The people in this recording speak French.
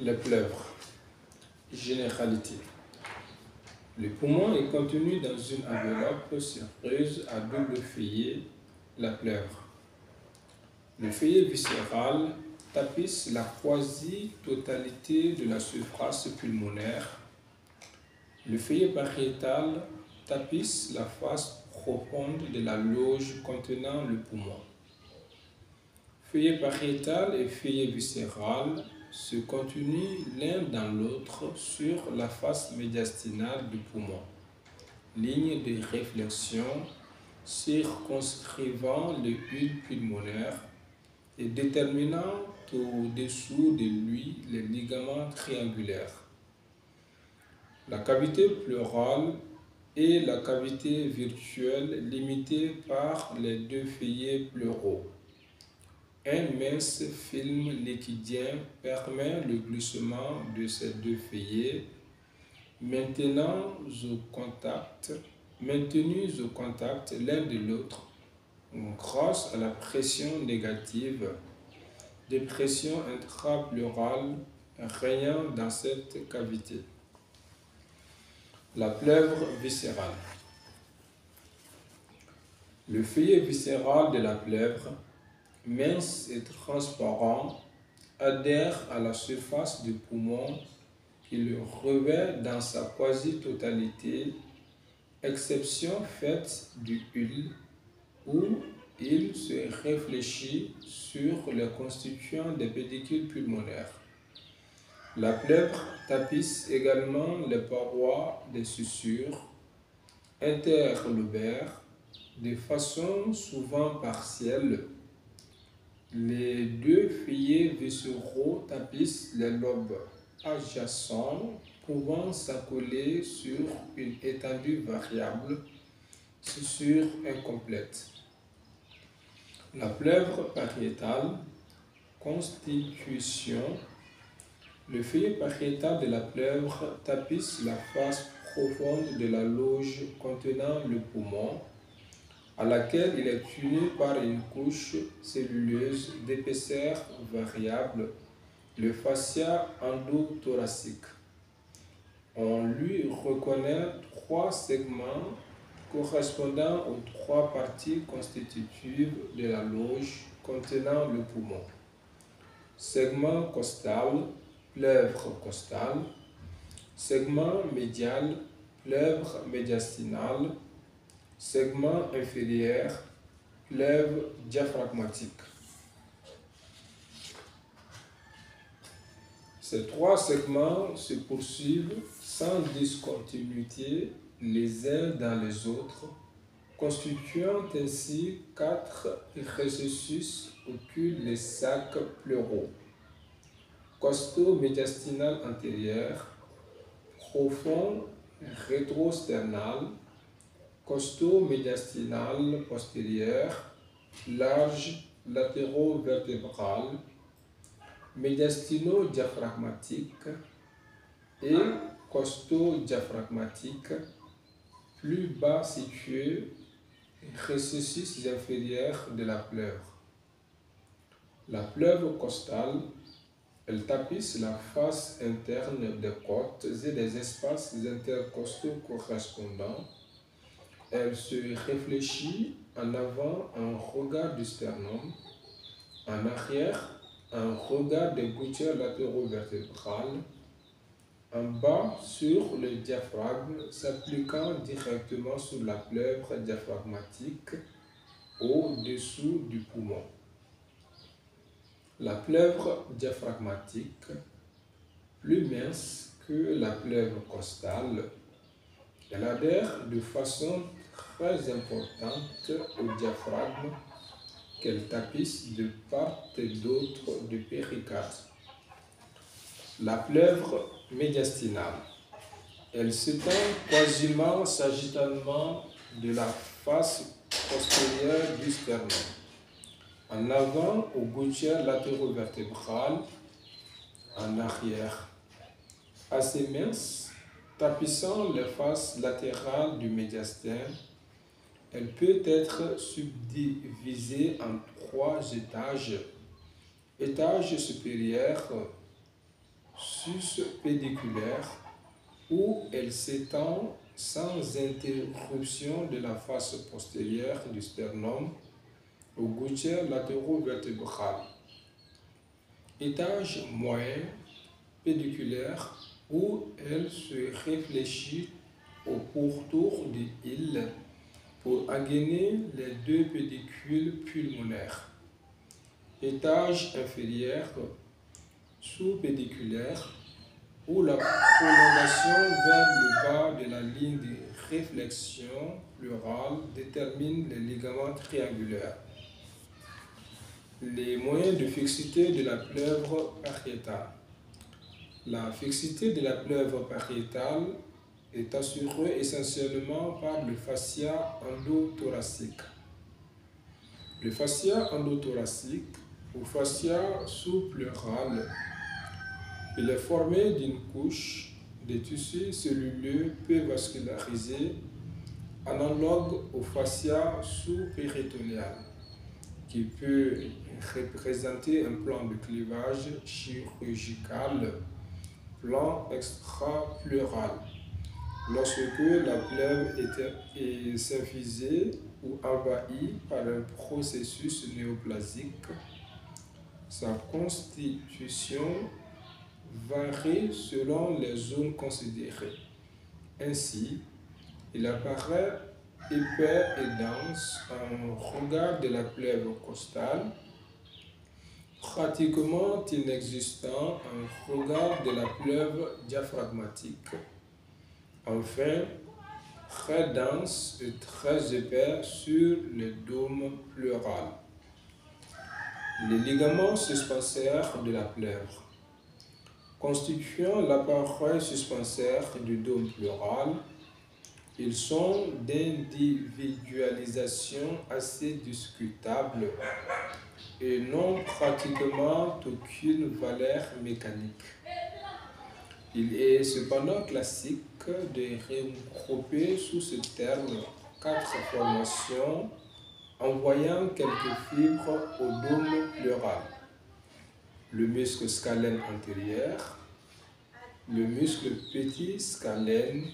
Les pleures. Généralité. Le poumon est contenu dans une enveloppe cireuse à double feuillet, la pleure. Le feuillet viscéral tapisse la quasi-totalité de la surface pulmonaire. Le feuillet pariétal tapisse la face profonde de la loge contenant le poumon. Feuillet pariétal et feuillet viscéral se continuent l'un dans l'autre sur la face médiastinale du poumon. Ligne de réflexion circonscrivant le bulbe pulmonaire et déterminant au-dessous de lui les ligaments triangulaires. La cavité pleurale est la cavité virtuelle limitée par les deux feuillets pleuraux. Un mince film liquidien permet le glissement de ces deux feuillets, maintenus au contact l'un de l'autre grâce à la pression négative des pressions intrapleurales régnant dans cette cavité. La pleuve viscérale. Le feuillet viscéral de la pleuve, mince et transparent, adhère à la surface du poumon qui le revêt dans sa quasi-totalité, exception faite du hule, où il se réfléchit sur les constituants des pédicules pulmonaires. La pleuve tapisse également les parois des sussures interlobaires de façon souvent partielle. Les deux feuillets viscéraux tapissent les lobes adjacents, pouvant s'accoler sur une étendue variable, sussure incomplète. La pleuve pariétale, constitution. Le feuillet pariétal de la pleuve tapisse la face profonde de la loge contenant le poumon, à laquelle il est uni par une couche celluleuse d'épaisseur variable, le fascia endothoracique. On lui reconnaît trois segments correspondant aux trois parties constitutives de la loge contenant le poumon. Segment costal, pleuve costale. Segment médial, pleuve médiastinale. Segment inférieur, pleuve diaphragmatique. Ces trois segments se poursuivent sans discontinuité les uns dans les autres, constituant ainsi quatre processus occultent les sacs pleuraux. Costo-médiastinal antérieur, profond rétrosternal, costo-médiastinal postérieur, large latéro-vertébral, médiastino-diaphragmatique et costo-diaphragmatique, plus bas situé, processus inférieur de la pleuve. La pleuve costale, elle tapisse la face interne des côtes et des espaces intercostaux correspondants. Elle se réfléchit en avant un regard du sternum, en arrière un regard des gouttières latéraux-vertébrales, en bas sur le diaphragme s'appliquant directement sur la pleuve diaphragmatique au-dessous du poumon. La pleuve diaphragmatique, plus mince que la pleuve costale, elle adhère de façon très importante au diaphragme qu'elle tapisse de part et d'autre du péricarde. La pleuve médiastinale, elle s'étend quasiment sagittalement de la face postérieure du sternum, en avant aux gouttières latéro-vertébrales, en arrière, assez mince, tapissant les faces latérales du médiastin. Elle peut être subdivisée en trois étages. Étage supérieur, sus-pédiculaire où elle s'étend sans interruption de la face postérieure du sternum aux gouttières latéraux vertébrales. Étage moyen pédiculaire où elle se réfléchit au pourtour de l'île pour againer les deux pédicules pulmonaires. Étage inférieur sous-pédiculaire où la prolongation vers le bas de la ligne de réflexion pleurale détermine les ligaments triangulaires. Les moyens de fixité de la plèvre pariétale. La fixité de la plèvre pariétale est assurée essentiellement par le fascia endothoracique. Le fascia endothoracique ou fascia sous-pleural, il est formé d'une couche de tissu celluleux peu vascularisé, analogue au fascia sous-péritonéal, qui peut représenter un plan de clivage chirurgical, plan extrapleural, lorsque la plèvre est symphisée ou envahie par un processus néoplasique. Sa constitution varie selon les zones considérées. Ainsi, il apparaît épais et dense en regard de la plèvre costale, pratiquement inexistant en regard de la plèvre diaphragmatique. Enfin, très dense et très épais sur le dôme pleural. Les ligaments suspensaires de la plèvre. Constituant l'appareil suspensaire du dôme pleural, ils sont d'individualisation assez discutable et n'ont pratiquement aucune valeur mécanique. Il est cependant classique de regrouper sous ce terme 4 formations envoyant quelques fibres au dôme pleural. Le muscle scalène antérieur, le muscle petit scalène